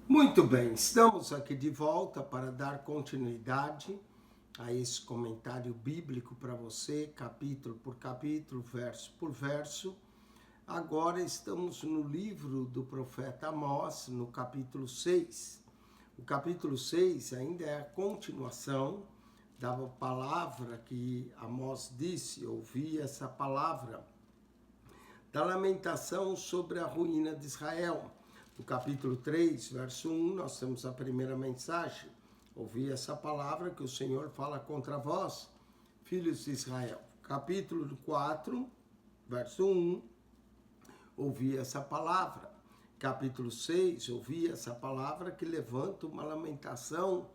Muito bem, estamos aqui de volta para dar continuidade a esse comentário bíblico para você, capítulo por capítulo, verso por verso. Agora estamos no livro do profeta Amós, no capítulo 6. O capítulo 6 ainda é a continuação da palavra que Amós disse, ouvi essa palavra, da lamentação sobre a ruína de Israel. No capítulo 3, verso 1, nós temos a primeira mensagem. Ouvi essa palavra que o Senhor fala contra vós, filhos de Israel. Capítulo 4, verso 1, ouvi essa palavra. Capítulo 6, ouvi essa palavra que levanta uma lamentação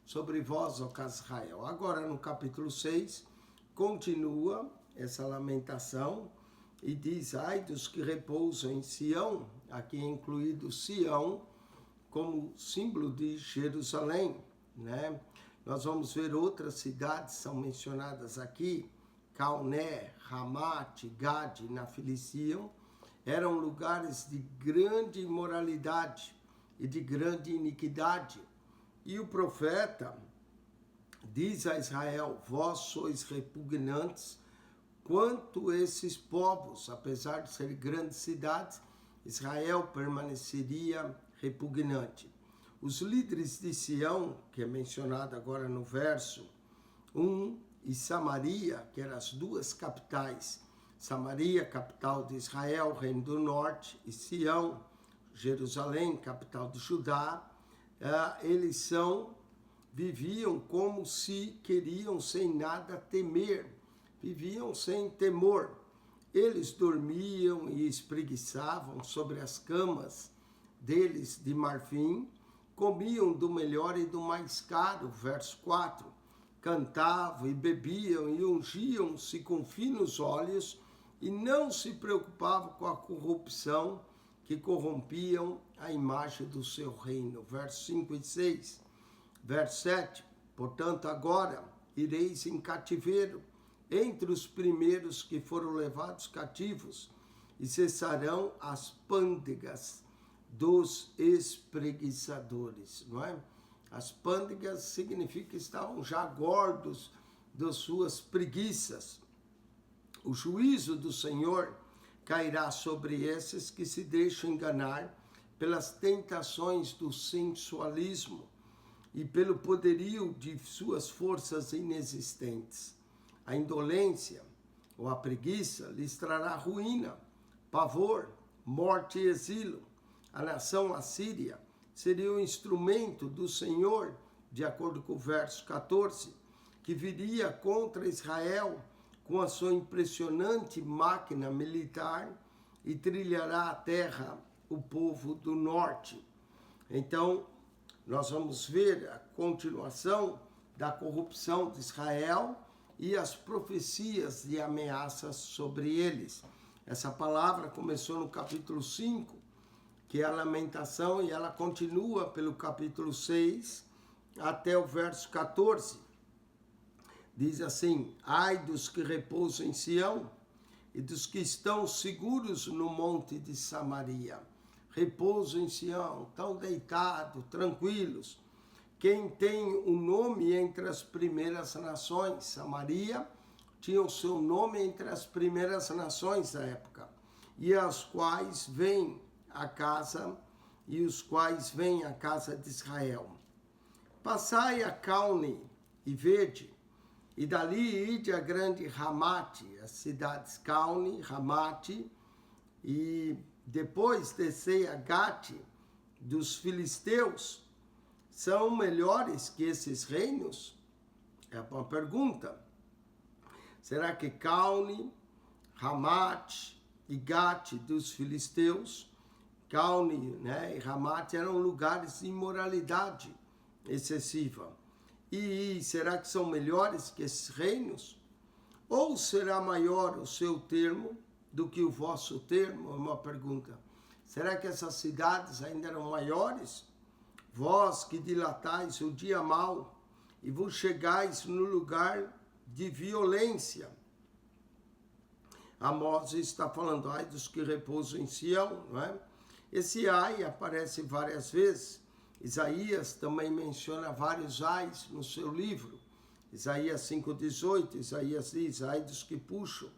sobre vós, ó casa de Israel. Agora, no capítulo 6, continua essa lamentação e diz: ai dos que repousam em Sião, aqui é incluído Sião como símbolo de Jerusalém, né? Nós vamos ver outras cidades são mencionadas aqui, Calné, Ramate, Gade, na Filícia, eram lugares de grande imoralidade e de grande iniquidade. E o profeta diz a Israel: vós sois repugnantes quanto esses povos, apesar de serem grandes cidades, Israel permaneceria repugnante. Os líderes de Sião, que é mencionado agora no verso 1, e Samaria, que eram as duas capitais, Samaria, capital de Israel, reino do norte, e Sião, Jerusalém, capital de Judá, eles viviam como se queriam sem nada temer, viviam sem temor. Eles dormiam e espreguiçavam sobre as camas deles de marfim, comiam do melhor e do mais caro, verso 4, cantavam e bebiam e ungiam-se com finos óleos e não se preocupavam com a corrupção que corrompiam a imagem do seu reino, verso 5 e 6. Verso 7, portanto agora ireis em cativeiro entre os primeiros que foram levados cativos, e cessarão as pândegas dos espreguiçadores, não é? As pândegas significa que estavam já gordos das suas preguiças. O juízo do Senhor cairá sobre esses que se deixam enganar pelas tentações do sensualismo e pelo poderio de suas forças inexistentes. A indolência ou a preguiça lhes trará ruína, pavor, morte e exílio. A nação assíria seria o instrumento do Senhor, de acordo com o verso 14, que viria contra Israel com a sua impressionante máquina militar e trilhará a terra o povo do norte. Então, nós vamos ver a continuação da corrupção de Israel e as profecias de ameaças sobre eles. Essa palavra começou no capítulo 5, que é a lamentação, e ela continua pelo capítulo 6 até o verso 14. Diz assim: ai dos que repousam em Sião e dos que estão seguros no monte de Samaria. Repouso em Sião, estão deitados, tranquilos. Quem tem o nome entre as primeiras nações, Samaria tinha o seu nome entre as primeiras nações da época, e as quais vêm a casa, e os quais vêm a casa de Israel. Passai a Calne e vede, e dali ide a grande Ramate, as cidades Calne, Ramate, e depois descei a Gate dos filisteus. São melhores que esses reinos? É uma pergunta. Será que Calne, Ramate e Gate dos filisteus, Calne, né, e Ramate eram lugares de imoralidade excessiva? E será que são melhores que esses reinos? Ou será maior o seu termo do que o vosso termo? É uma pergunta. Será que essas cidades ainda eram maiores? Vós que dilatais o dia mau e vos chegais no lugar de violência. Amós está falando, ai dos que repousam em Sião, não é? Esse ai aparece várias vezes Isaías também menciona vários ais no seu livro. Isaías 5,18, Isaías diz, ai dos que puxam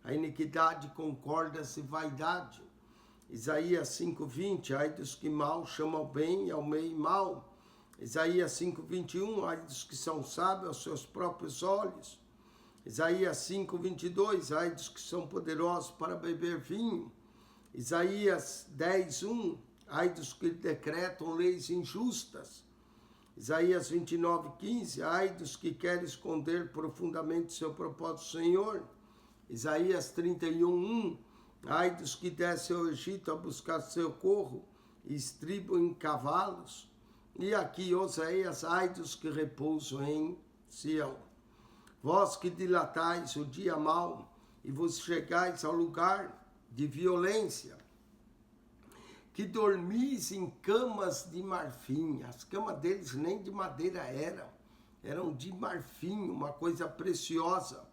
a iniquidade com cordas e vaidade. Isaías 5,20, ai dos que mal chamam ao bem e ao meio mal. Isaías 5,21, ai dos que são sábios aos seus próprios olhos. Isaías 5,22, ai dos que são poderosos para beber vinho. Isaías 10,1, ai dos que decretam leis injustas. Isaías 29,15, ai dos que querem esconder profundamente seu propósito, Senhor. Isaías 31,1, ai dos que descem ao Egito a buscar socorro e estribam em cavalos. E aqui, Oséias, ai dos que repousam em Sião. Vós que dilatais o dia mau e vos chegais ao lugar de violência, que dormis em camas de marfim. As camas deles nem de madeira eram de marfim, uma coisa preciosa.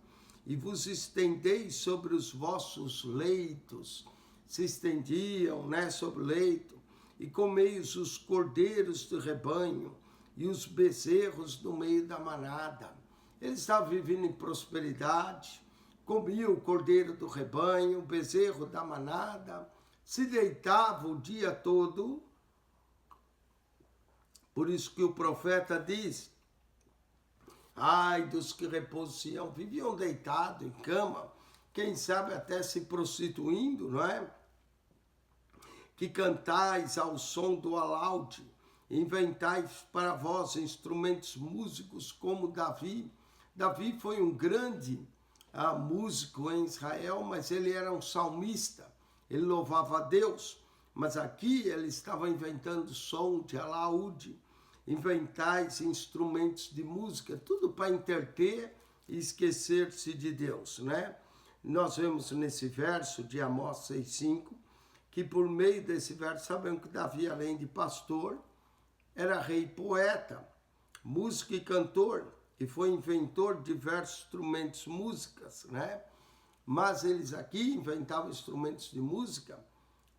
E vos estendeis sobre os vossos leitos, se estendiam, sobre o leito, e comeis os cordeiros do rebanho e os bezerros no meio da manada. Eles estavam vivendo em prosperidade, comiam o cordeiro do rebanho, o bezerro da manada, se deitavam o dia todo. Por isso que o profeta diz, ai dos que repousam, viviam deitados em cama, quem sabe até se prostituindo, não é? Que cantais ao som do alaude, inventais para vós instrumentos músicos como Davi. Davi foi um grande músico em Israel, mas ele era um salmista, ele louvava a Deus, mas aqui ele estava inventando som de alaúde, inventais instrumentos de música, tudo para entreter e esquecer-se de Deus, né? Nós vemos nesse verso de Amós 6,5, que por meio desse verso sabemos que Davi, além de pastor, era rei poeta, músico e cantor, e foi inventor de diversos instrumentos músicas, né? Mas eles aqui inventavam instrumentos de música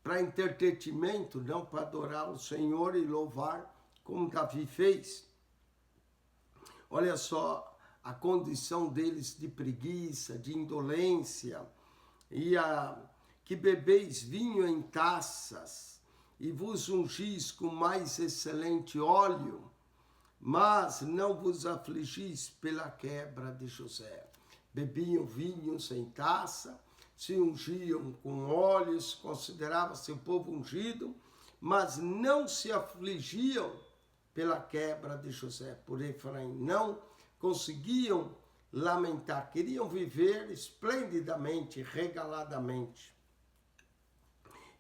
para entretenimento, não para adorar o Senhor e louvar, como Davi fez. Olha só a condição deles de preguiça, de indolência, e que bebeis vinho em taças, e vos ungis com mais excelente óleo, mas não vos afligis pela quebra de José. Bebiam vinhos em taça, se ungiam com óleos, considerava-se o povo ungido, mas não se afligiam pela quebra de José, por Efraim. Não conseguiam lamentar, queriam viver esplendidamente, regaladamente.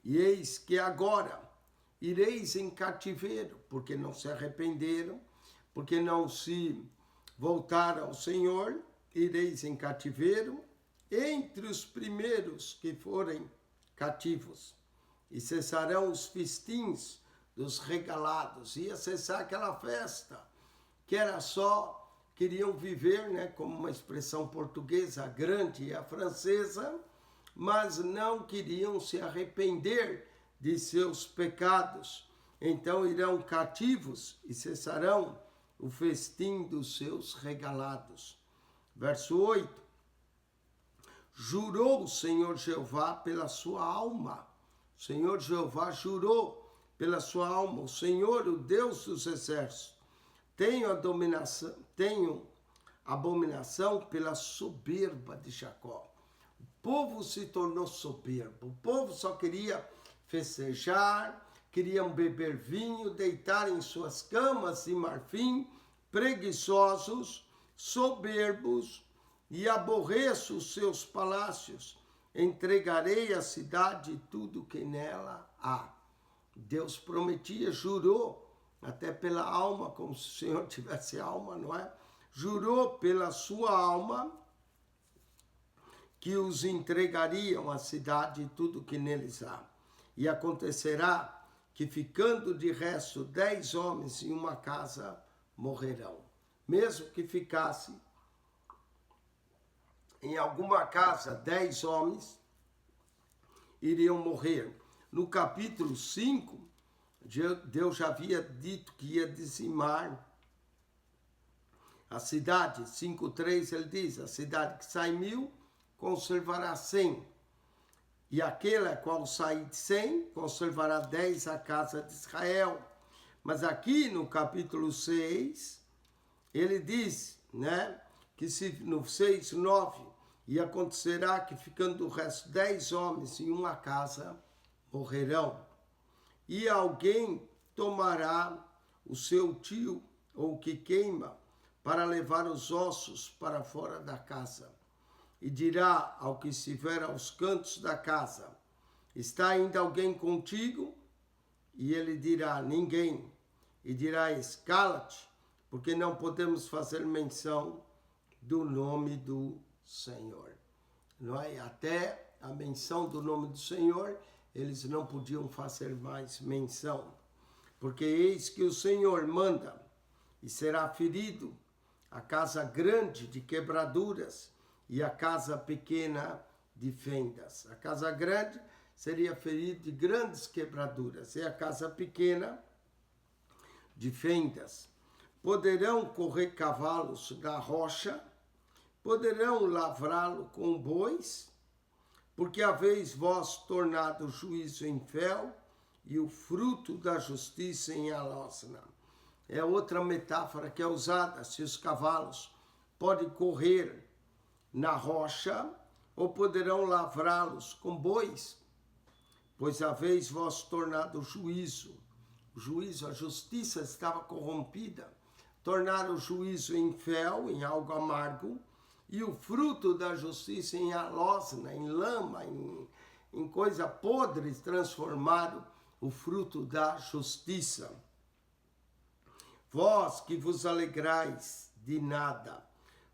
E eis que agora ireis em cativeiro, porque não se arrependeram, porque não se voltaram ao Senhor, ireis em cativeiro, entre os primeiros que forem cativos, e cessarão os festins dos regalados. Ia cessar aquela festa, que era só, queriam viver, né, como uma expressão portuguesa, a grande e a francesa, mas não queriam se arrepender de seus pecados. Então irão cativos e cessarão o festim dos seus regalados. Verso 8. Jurou o Senhor Jeová pela sua alma. O Senhor Jeová jurou pela sua alma. O Senhor, o Deus dos exércitos. Tenho abominação pela soberba de Jacó. O povo se tornou soberbo. O povo só queria festejar, queriam beber vinho, deitar em suas camas de marfim, preguiçosos, soberbos, e aborreço os seus palácios. Entregarei a cidade e tudo que nela há. Deus prometia, jurou, até pela alma, como se o Senhor tivesse alma, não é? Jurou pela sua alma que os entregariam a cidade e tudo que neles há. E acontecerá que, ficando de resto 10 homens em uma casa, morrerão. Mesmo que ficasse em alguma casa 10 homens, iriam morrer. No capítulo 5, Deus já havia dito que ia dizimar a cidade. 5:3 ele diz, a cidade que sai 1.000, conservará 100. E aquela qual sai de 100, conservará 10 a casa de Israel. Mas aqui no capítulo 6, ele diz, né, que se no 6:9, e acontecerá que ficando o resto 10 homens em uma casa, morrerão. E alguém tomará o seu tio, ou que queima, para levar os ossos para fora da casa. E dirá ao que estiver aos cantos da casa, está ainda alguém contigo? E ele dirá, ninguém. E dirá, escala-te, porque não podemos fazer menção do nome do Senhor. Não é? Até a menção do nome do Senhor, eles não podiam fazer mais menção. Porque eis que o Senhor manda, e será ferido a casa grande de quebraduras, e a casa pequena de fendas. A casa grande seria ferida de grandes quebraduras, e a casa pequena de fendas. Poderão correr cavalos na rocha, poderão lavrá-lo com bois, porque haveis vós tornado o juízo em fel e o fruto da justiça em alosna. É outra metáfora que é usada, se os cavalos podem correr na rocha, ou poderão lavrá-los com bois, pois haveis vós tornado o juízo, a justiça estava corrompida, tornaram o juízo em fel, em algo amargo, e o fruto da justiça em alosna, em lama, em coisa podre, transformaram o fruto da justiça. Vós que vos alegrais de nada,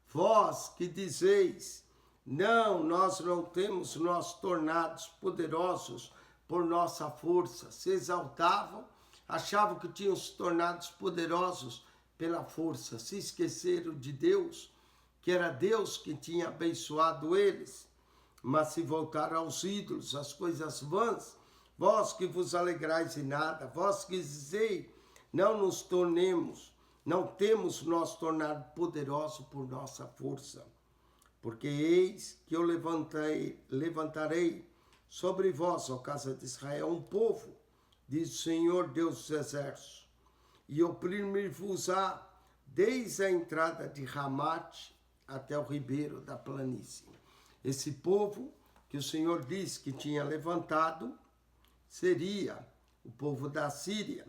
vós que dizeis, não, nós não temos nós tornados poderosos por nossa força, se exaltavam, achavam que tinham se tornados poderosos pela força, se esqueceram de Deus, que era Deus que tinha abençoado eles, mas se voltaram aos ídolos, às coisas vãs, vós que vos alegrais em nada, vós que dizeis, não nos tornemos, não temos nós tornado poderosos por nossa força, porque eis que eu levantarei sobre vós, ó casa de Israel, um povo, diz o Senhor Deus dos exércitos, e oprimir-vos-á desde a entrada de Ramate até o ribeiro da planície. Esse povo que o Senhor disse que tinha levantado seria o povo da Síria,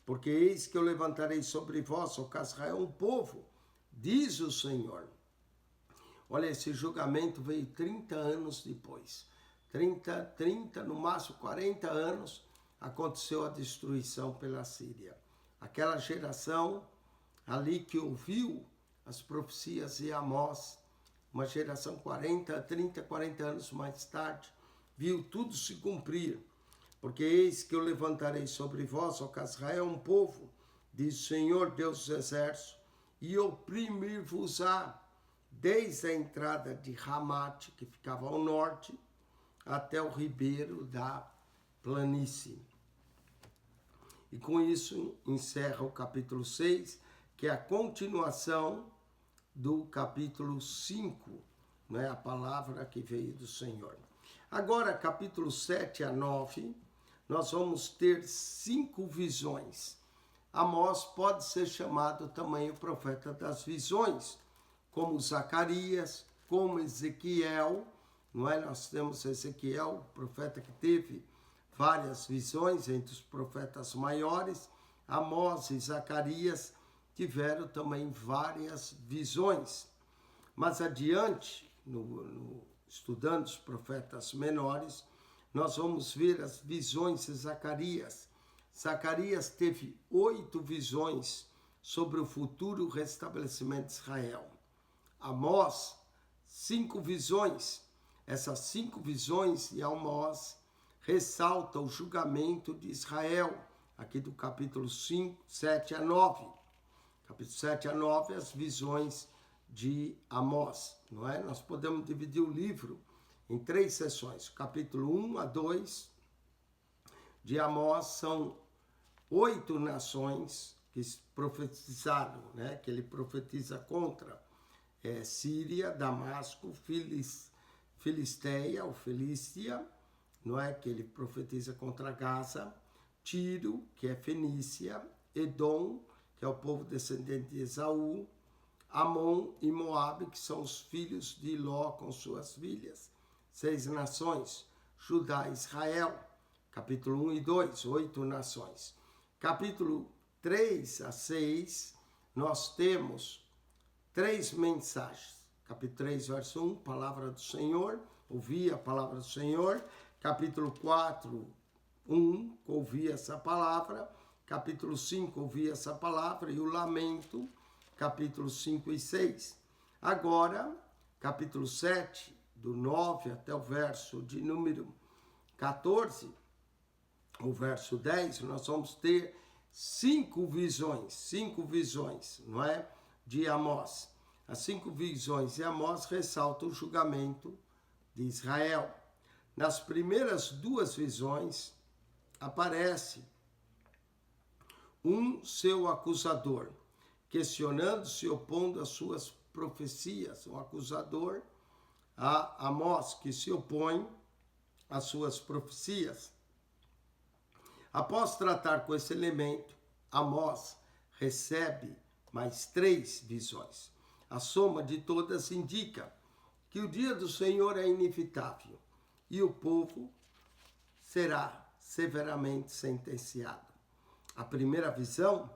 porque eis que eu levantarei sobre vós, ó casa de Israel, um povo, diz o Senhor. Olha, esse julgamento veio 30 anos depois. 30, no máximo 40 anos, aconteceu a destruição pela Síria. Aquela geração ali que ouviu as profecias de Amós, uma geração 40 anos mais tarde, viu tudo se cumprir. Porque eis que eu levantarei sobre vós, ó casa de Israel, um povo, diz o Senhor Deus dos exércitos, e oprimir-vos-á desde a entrada de Ramate, que ficava ao norte, até o ribeiro da planície. E com isso encerra o capítulo 6, que é a continuação do capítulo 5, né? A palavra que veio do Senhor. Agora, capítulo 7 a 9, nós vamos ter 5 visões. Amós pode ser chamado também o profeta das visões, como Zacarias, como Ezequiel, não é? Nós temos Ezequiel, profeta que teve várias visões entre os profetas maiores. Amós e Zacarias tiveram também várias visões. Mas adiante, estudando os profetas menores, nós vamos ver as visões de Zacarias. Zacarias teve 8 visões sobre o futuro restabelecimento de Israel. Amós, 5 visões. Essas 5 visões de Amós ressaltam o julgamento de Israel, aqui do capítulo 5, 7 a 9. Capítulo 7 a 9, as visões de Amós, não é? Nós podemos dividir o livro em 3 sessões. Capítulo 1 a 2 de Amós são 8 nações que profetizaram, né? Que ele profetiza contra Síria, Damasco, Filisteia, ou Filístia, não é? Que ele profetiza contra Gaza, Tiro, que é Fenícia, Edom, que é o povo descendente de Esaú, Amon e Moabe, que são os filhos de Ló com suas filhas. 6 nações, Judá e Israel, capítulo 1 e 2, 8 nações. Capítulo 3 a 6, nós temos 3 mensagens. Capítulo 3, verso 1, palavra do Senhor, ouvi a palavra do Senhor. Capítulo 4, 1, ouvi essa palavra. Capítulo 5, ouvi essa palavra. E o lamento, capítulos 5 e 6. Agora, capítulo 7, do 9 até o verso de número 14, o verso 10, nós vamos ter 5 visões, não é? De Amós. As 5 visões de Amós ressaltam o julgamento de Israel. Nas primeiras 2 visões, aparece seu acusador, questionando-se, opondo às suas profecias. Um acusador, a Amós, que se opõe às suas profecias. Após tratar com esse elemento, Amós recebe mais 3 visões. A soma de todas indica que o dia do Senhor é inevitável e o povo será severamente sentenciado. A primeira visão,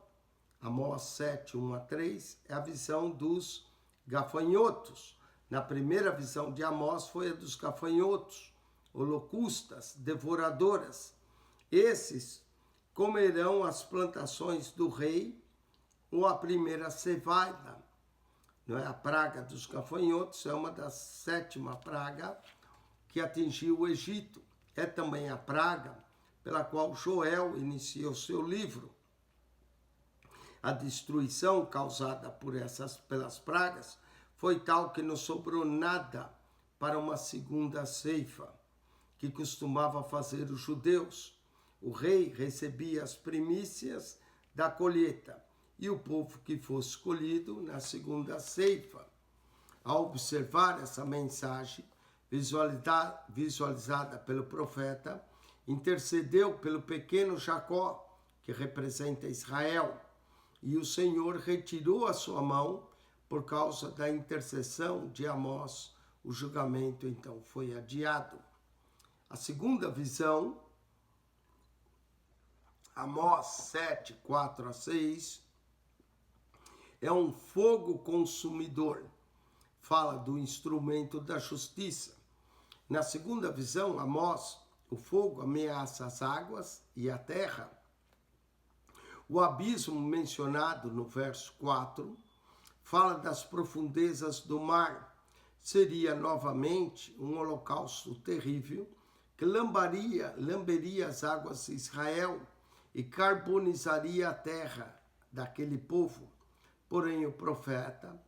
Amós 7, 1 a 3, é a visão dos gafanhotos. Na primeira visão de Amós foi a dos gafanhotos, holocaustas, devoradoras. Esses comerão as plantações do rei ou a primeira cevada. Não é? A praga dos gafanhotos é uma das 7ª praga que atingiu o Egito. É também a praga pela qual Joel inicia o seu livro. A destruição causada pelas pragas foi tal que não sobrou nada para uma segunda ceifa, que costumava fazer os judeus. O rei recebia as primícias da colheita e o povo que fosse escolhido na segunda ceifa. Ao observar essa mensagem visualizada pelo profeta, intercedeu pelo pequeno Jacó, que representa Israel, e o Senhor retirou a sua mão por causa da intercessão de Amós. O julgamento, então, foi adiado. A segunda visão, Amós 7, 4 a 6, é um fogo consumidor. Fala do instrumento da justiça. Na segunda visão, Amós, o fogo ameaça as águas e a terra. O abismo mencionado no verso 4 fala das profundezas do mar. Seria novamente um holocausto terrível que lamberia as águas de Israel e carbonizaria a terra daquele povo. Porém, o profeta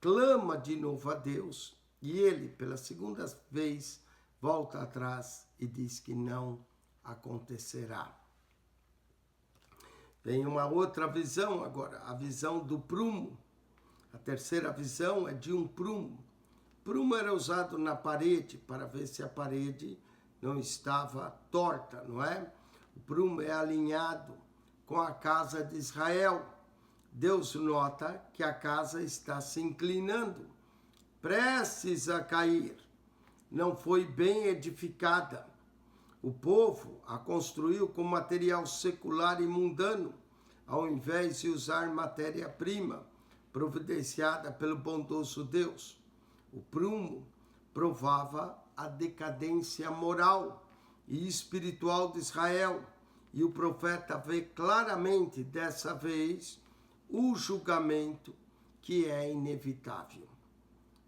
clama de novo a Deus e ele, pela segunda vez, volta atrás e diz que não acontecerá. Tem uma outra visão agora, a visão do prumo. A terceira visão é de um prumo. Prumo era usado na parede para ver se a parede não estava torta, não é? O prumo é alinhado com a casa de Israel. Deus nota que a casa está se inclinando, prestes a cair. Não foi bem edificada. O povo a construiu com material secular e mundano, ao invés de usar matéria-prima providenciada pelo bondoso Deus. O prumo provava a decadência moral e espiritual de Israel, e o profeta vê claramente dessa vez o julgamento que é inevitável.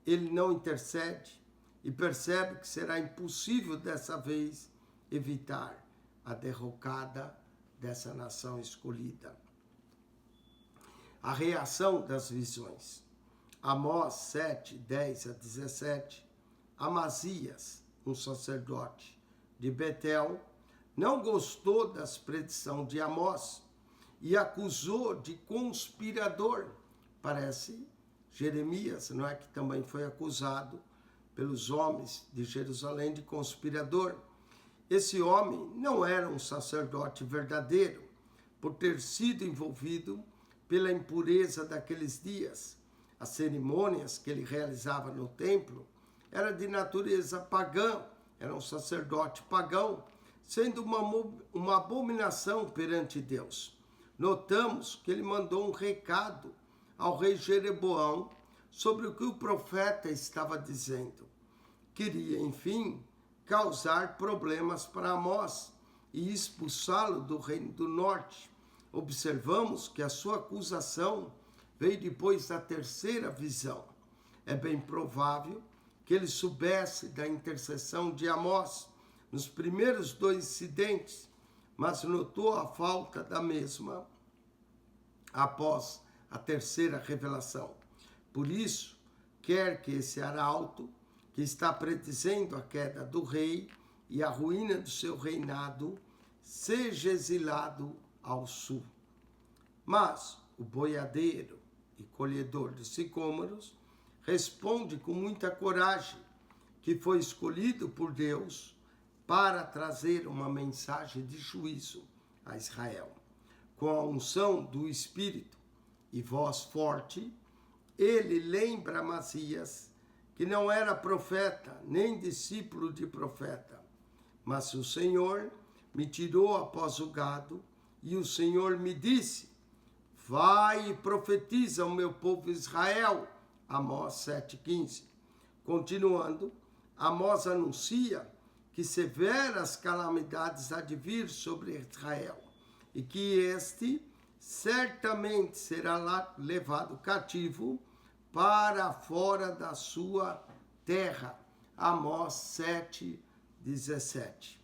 Ele não intercede e percebe que será impossível dessa vez evitar a derrocada dessa nação escolhida. A reação das visões. Amós 7, 10 a 17. Amazias, um sacerdote de Betel, não gostou das predições de Amós e acusou de conspirador. Parece Jeremias, não é, que também foi acusado pelos homens de Jerusalém de conspirador. Esse homem não era um sacerdote verdadeiro, por ter sido envolvido pela impureza daqueles dias. As cerimônias que ele realizava no templo eram de natureza pagã, era um sacerdote pagão, sendo uma abominação perante Deus. Notamos que ele mandou um recado ao rei Jeroboão sobre o que o profeta estava dizendo. Queria, enfim, causar problemas para Amós e expulsá-lo do reino do norte. Observamos que a sua acusação veio depois da terceira visão. É bem provável que ele soubesse da intercessão de Amós nos primeiros 2 incidentes, mas notou a falta da mesma após a terceira revelação. Por isso, quer que esse arauto, que está predizendo a queda do rei e a ruína do seu reinado, seja exilado ao sul. Mas o boiadeiro e colhedor de sicômoros responde com muita coragem que foi escolhido por Deus para trazer uma mensagem de juízo a Israel. Com a unção do Espírito e voz forte, ele lembra Amazias que não era profeta, nem discípulo de profeta, mas o Senhor me tirou após o gado, e o Senhor me disse: vai e profetiza ao meu povo Israel. Amós 7,15. Continuando, Amós anuncia que severas calamidades há de vir sobre Israel, e que este certamente será levado cativo para fora da sua terra. Amós 7,17.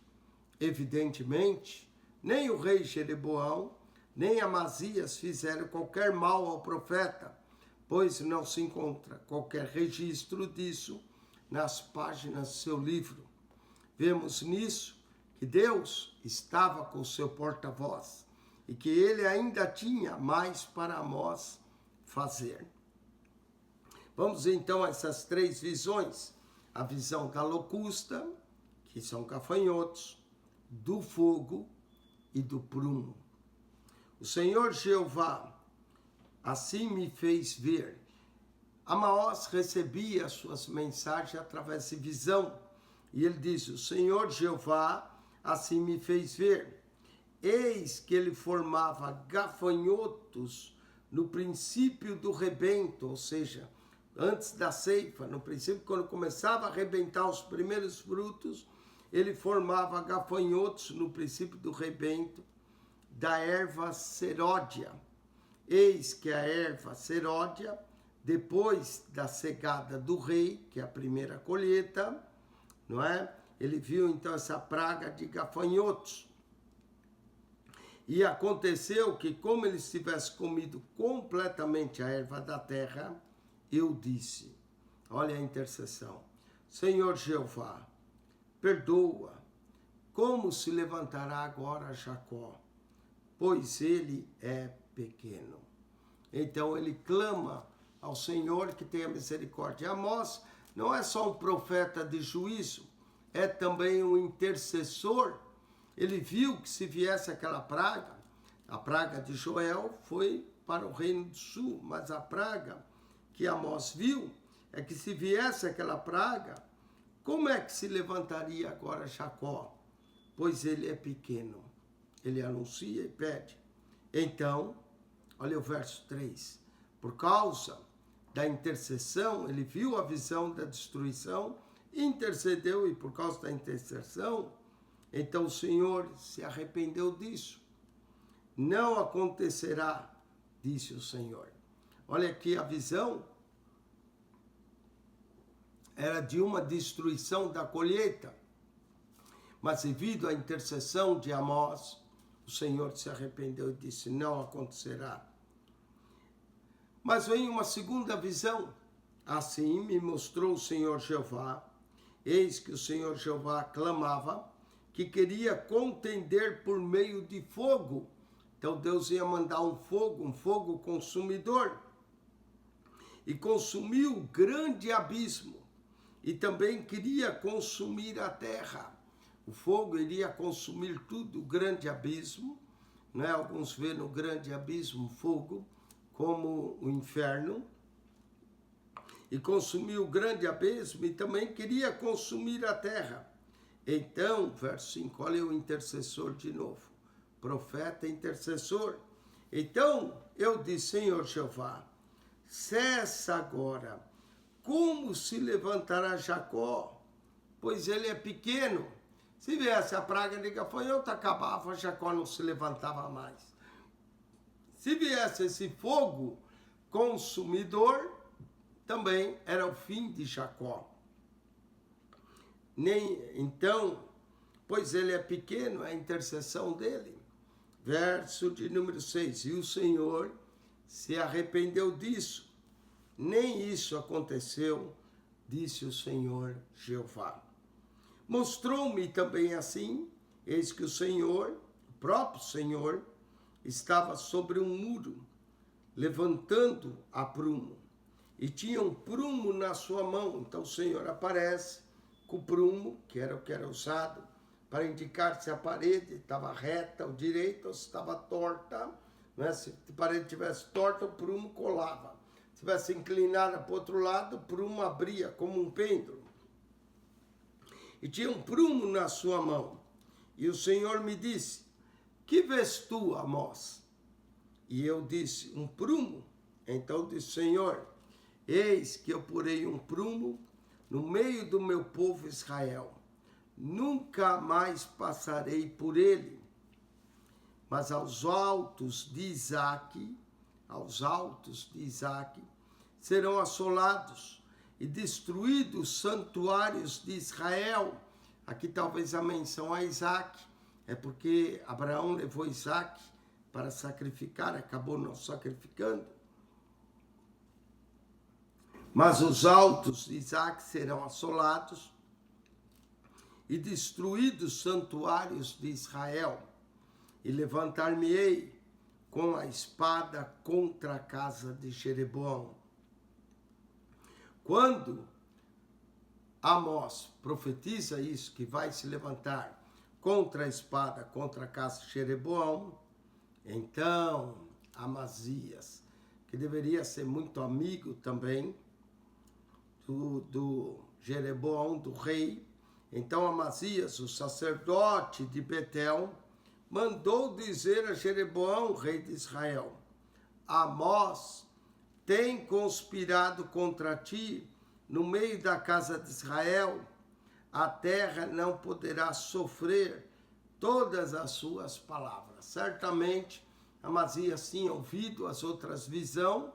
Evidentemente, nem o rei Jeroboão, nem Amazias fizeram qualquer mal ao profeta, pois não se encontra qualquer registro disso nas páginas do seu livro. Vemos nisso que Deus estava com seu porta-voz e que ele ainda tinha mais para Amós fazer. Vamos então a essas 3 visões. A visão da locusta, que são gafanhotos, do fogo e do prumo. O Senhor Jeová assim me fez ver. Amós recebia suas mensagens através de visão. E ele diz: o Senhor Jeová assim me fez ver. Eis que ele formava gafanhotos no princípio do rebento, ou seja, antes da ceifa, no princípio, quando começava a arrebentar os primeiros frutos, ele formava gafanhotos no princípio do rebento da erva seródia. Eis que a erva seródia, depois da cegada do rei, que é a primeira colheita, não é? Ele viu então essa praga de gafanhotos. E aconteceu que, como ele tivesse comido completamente a erva da terra, eu disse, olha a intercessão: Senhor Jeová, perdoa, como se levantará agora Jacó, pois ele é pequeno. Então ele clama ao Senhor que tenha misericórdia. Amós não é só um profeta de juízo, é também um intercessor. Ele viu que se viesse aquela praga, a praga de Joel foi para o reino do sul, mas a praga que Amós viu é que se viesse aquela praga, como é que se levantaria agora Jacó? Pois ele é pequeno. Ele anuncia e pede. Então, olha o verso 3. Por causa da intercessão, ele viu a visão da destruição, intercedeu, e por causa da intercessão, então o Senhor se arrependeu disso. Não acontecerá, disse o Senhor. Olha aqui, a visão era de uma destruição da colheita, mas devido à intercessão de Amós, o Senhor se arrependeu e disse: não acontecerá. Mas vem uma segunda visão. Assim me mostrou o Senhor Jeová. Eis que o Senhor Jeová clamava que queria contender por meio de fogo. Então Deus ia mandar um fogo consumidor, e consumiu o grande abismo, e também queria consumir a terra. O fogo iria consumir tudo, o grande abismo, né? Alguns veem no grande abismo fogo como o inferno, e consumiu o grande abismo, e também queria consumir a terra. Então, verso 5, olha o intercessor de novo, profeta intercessor. Então eu disse, Senhor Jeová, cessa agora, como se levantará Jacó, pois ele é pequeno. Se viesse a praga de gafanhoto, acabava, Jacó não se levantava mais. Se viesse esse fogo consumidor, também era o fim de Jacó. Então, pois ele é pequeno, a intercessão dele. Verso de número 6, e o Senhor se arrependeu disso. Nem isso aconteceu, disse o Senhor Jeová. Mostrou-me também assim, eis que o Senhor, o próprio Senhor, estava sobre um muro, levantando a prumo, e tinha um prumo na sua mão. Então o Senhor aparece com o prumo, que era o que era usado para indicar se a parede estava reta ou direita ou se estava torta. Né? Se a parede estivesse torta, o prumo colava. Se estivesse inclinada para o outro lado, o prumo abria como um pêndulo. E tinha um prumo na sua mão. E o Senhor me disse, que vês tu, Amós? E eu disse, um prumo. Então disse, Senhor, eis que eu porei um prumo no meio do meu povo Israel. Nunca mais passarei por ele. Mas aos altos de Isaque, serão assolados e destruídos os santuários de Israel. Aqui talvez a menção a Isaque, é porque Abraão levou Isaque para sacrificar, acabou não sacrificando. Mas os altos de Isaque serão assolados e destruídos os santuários de Israel. E levantar-me-ei com a espada contra a casa de Jeroboão. Quando Amós profetiza isso, que vai se levantar contra a espada, contra a casa de Jeroboão, então Amazias, que deveria ser muito amigo também do Jeroboão, do rei, então Amazias, o sacerdote de Betel, mandou dizer a Jeroboão, rei de Israel, Amós tem conspirado contra ti no meio da casa de Israel, a terra não poderá sofrer todas as suas palavras. Certamente Amazias tinha ouvido as outras visões,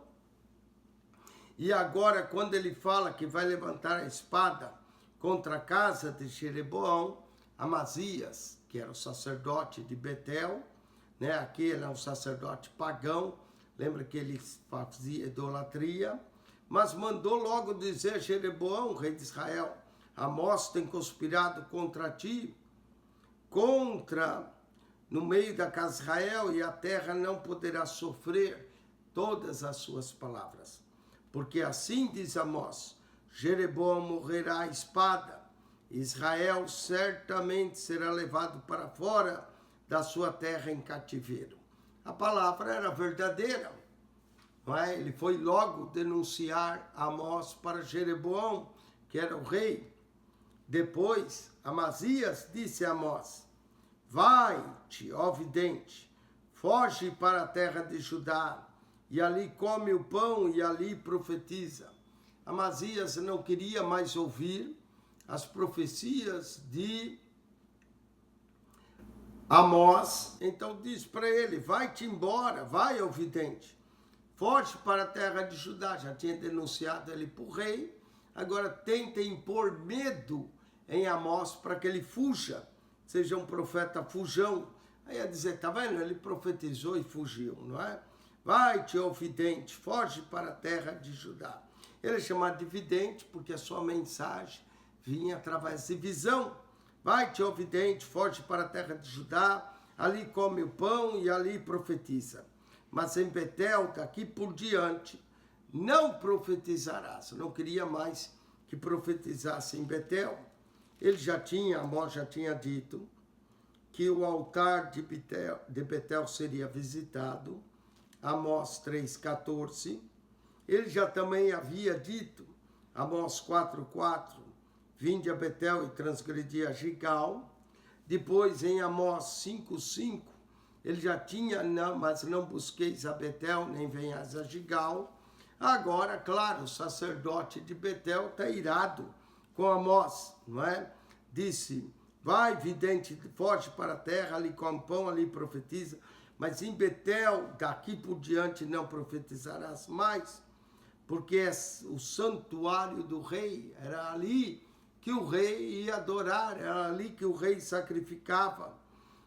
e agora quando ele fala que vai levantar a espada contra a casa de Jeroboão, Amazias, que era o sacerdote de Betel, né? Aqui ele é um sacerdote pagão, lembra que ele fazia idolatria, mas mandou logo dizer a Jeroboão, rei de Israel, Amós tem conspirado contra ti, no meio da casa de Israel, e a terra não poderá sofrer todas as suas palavras. Porque assim diz Amós, Jeroboão morrerá à espada, Israel certamente será levado para fora da sua terra em cativeiro. A palavra era verdadeira, não é? Ele foi logo denunciar Amós para Jeroboão, que era o rei. Depois, Amazias disse a Amós, vai-te, ó vidente, foge para a terra de Judá, e ali come o pão e ali profetiza. Amazias não queria mais ouvir as profecias de Amós, então diz para ele, vai-te embora, vai, ó vidente, foge para a terra de Judá. Já tinha denunciado ele para o rei, agora tenta impor medo em Amós para que ele fuja, seja um profeta fujão. Aí ia dizer, tá vendo, ele profetizou e fugiu, não é? Vai-te, ó vidente, foge para a terra de Judá. Ele é chamado de vidente porque a sua mensagem vinha através de visão. Vai-te, ó vidente, foge para a terra de Judá, ali come o pão e ali profetiza. Mas em Betel, daqui por diante, não profetizarás. Não queria mais que profetizasse em Betel. Amós já tinha dito que o altar de Betel seria visitado, Amós 3,14. Ele já também havia dito, Amós 4,4, vinde a Betel e transgredi a Gigal. Depois, em Amós 5,5, ele já tinha, não, mas não busqueis a Betel, nem venhas a Gigal. Agora, claro, o sacerdote de Betel está irado com Amós, não é? Disse, vai, vidente, foge para a terra, ali come pão, ali profetiza, mas em Betel, daqui por diante, não profetizarás mais, porque é o santuário do rei, era ali que o rei ia adorar, era ali que o rei sacrificava,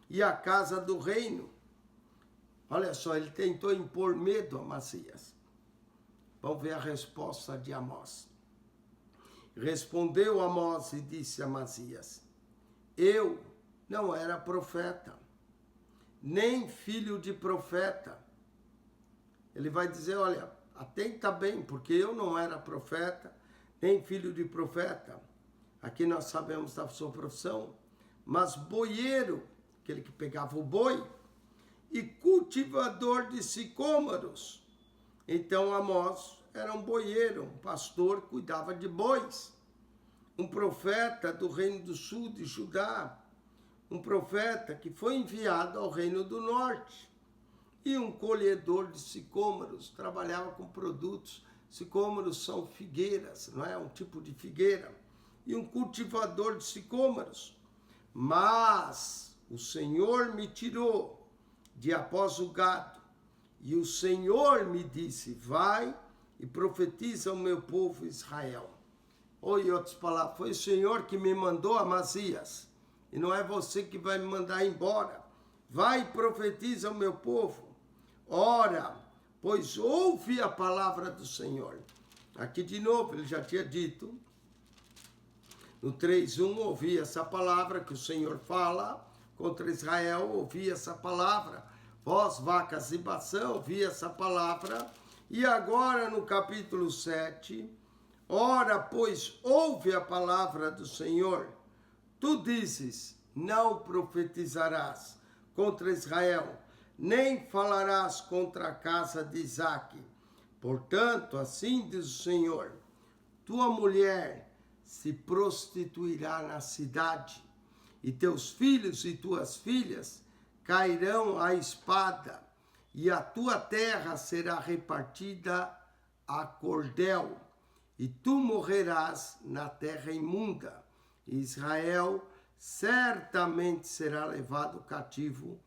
e a casa do reino. Olha só, ele tentou impor medo a Amazias. Vamos ver a resposta de Amós. Respondeu Amós e disse a Amazias, eu não era profeta, nem filho de profeta. Ele vai dizer, olha, atenta bem, porque eu não era profeta, nem filho de profeta. Aqui nós sabemos da sua profissão, mas boieiro, aquele que pegava o boi, e cultivador de sicômoros. Então Amós era um boieiro, um pastor, cuidava de bois. Um profeta do reino do sul de Judá, um profeta que foi enviado ao reino do norte. E um colhedor de sicômoros, trabalhava com produtos. Sicômoros são figueiras, não é? Um tipo de figueira. E um cultivador de sicômoros. Mas o Senhor me tirou de após o gado, e o Senhor me disse, vai e profetiza ao meu povo Israel. Ou em outras palavras, foi o Senhor que me mandou, Amazias, e não é você que vai me mandar embora. Vai e profetiza ao meu povo. Ora, pois ouve a palavra do Senhor. Aqui de novo, ele já tinha dito, no 3:1, ouvi essa palavra que o Senhor fala contra Israel, ouvi essa palavra. Vós, vacas e baçã, ouvi essa palavra. E agora no capítulo 7, ora, pois, ouve a palavra do Senhor. Tu dizes, não profetizarás contra Israel, nem falarás contra a casa de Isaque. Portanto, assim diz o Senhor, tua mulher se prostituirá na cidade, e teus filhos e tuas filhas cairão à espada, e a tua terra será repartida a cordel, e tu morrerás na terra imunda. E Israel certamente será levado cativo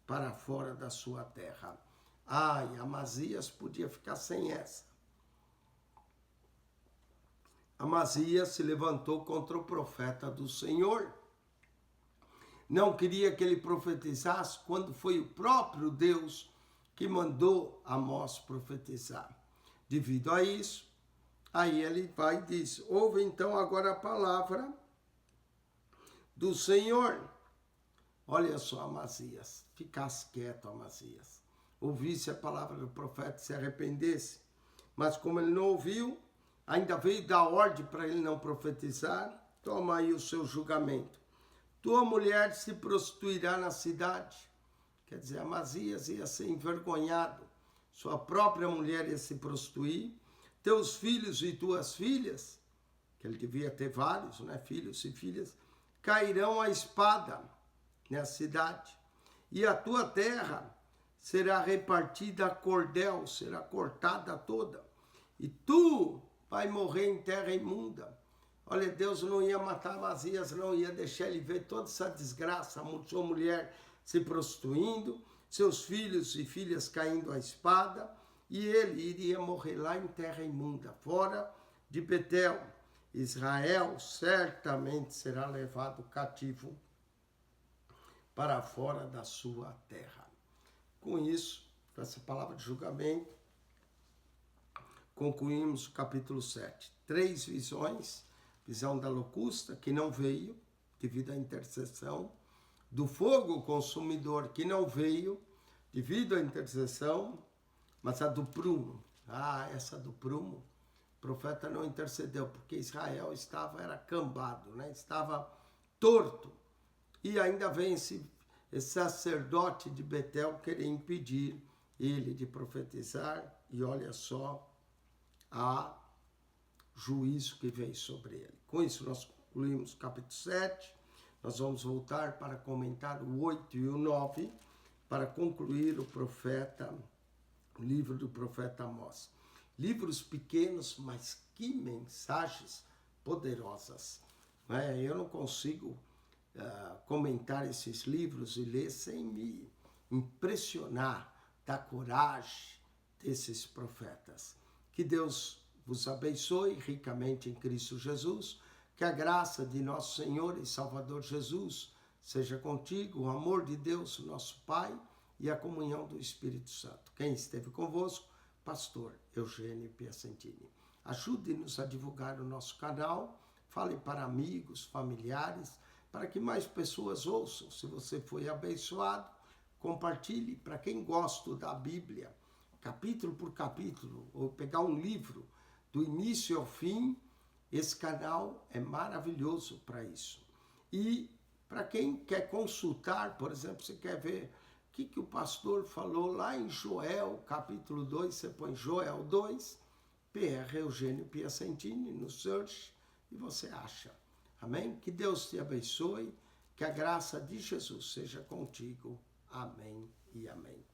para fora da sua terra. Ai, Amazias podia ficar sem essa. Amazias se levantou contra o profeta do Senhor. Não queria que ele profetizasse quando foi o próprio Deus que mandou Amós profetizar. Devido a isso, aí ele vai e diz, ouve então agora a palavra do Senhor. Olha só, Amazias, ficasse quieto, Amazias. Ouvisse a palavra do profeta e se arrependesse. Mas como ele não ouviu, ainda veio dar ordem para ele não profetizar, toma aí o seu julgamento. Tua mulher se prostituirá na cidade. Quer dizer, Amazias ia ser envergonhado. Sua própria mulher ia se prostituir. Teus filhos e tuas filhas, que ele devia ter vários, né, filhos e filhas, cairão à espada na cidade. E a tua terra será repartida a cordel, será cortada toda. E tu vai morrer em terra imunda. Olha, Deus não ia matar Amazias, não ia deixar ele ver toda essa desgraça, sua mulher se prostituindo, seus filhos e filhas caindo à espada, e ele iria morrer lá em terra imunda, fora de Betel. Israel certamente será levado cativo para fora da sua terra. Com isso, com essa palavra de julgamento, concluímos o capítulo 7. 3 visões. Visão da locusta, que não veio devido à intercessão. do fogo consumidor que não veio devido à intercessão, mas a do prumo. Essa do prumo, o profeta não intercedeu, porque Israel era cambado, né? Estava torto. E ainda vem esse sacerdote de Betel querer impedir ele de profetizar, e olha só a juízo que veio sobre ele. Com isso nós concluímos o capítulo 7, nós vamos voltar para comentar o 8 e o 9, para concluir o livro do profeta Amós. Livros pequenos, mas que mensagens poderosas. Eu não consigo comentar esses livros e ler sem me impressionar da coragem desses profetas. Que Deus vos abençoe ricamente em Cristo Jesus, que a graça de nosso Senhor e Salvador Jesus seja contigo, o amor de Deus, nosso Pai, e a comunhão do Espírito Santo. Quem esteve convosco, pastor Eugênio Piacentini. Ajude-nos a divulgar o nosso canal, fale para amigos, familiares, para que mais pessoas ouçam. Se você foi abençoado, compartilhe. Para quem gosta da Bíblia, capítulo por capítulo, ou pegar um livro do início ao fim, esse canal é maravilhoso para isso. E para quem quer consultar, por exemplo, você quer ver o que o pastor falou lá em Joel, capítulo 2, você põe Joel 2, PR Eugênio Piacentini no search e você acha. Amém? Que Deus te abençoe, que a graça de Jesus seja contigo. Amém e amém.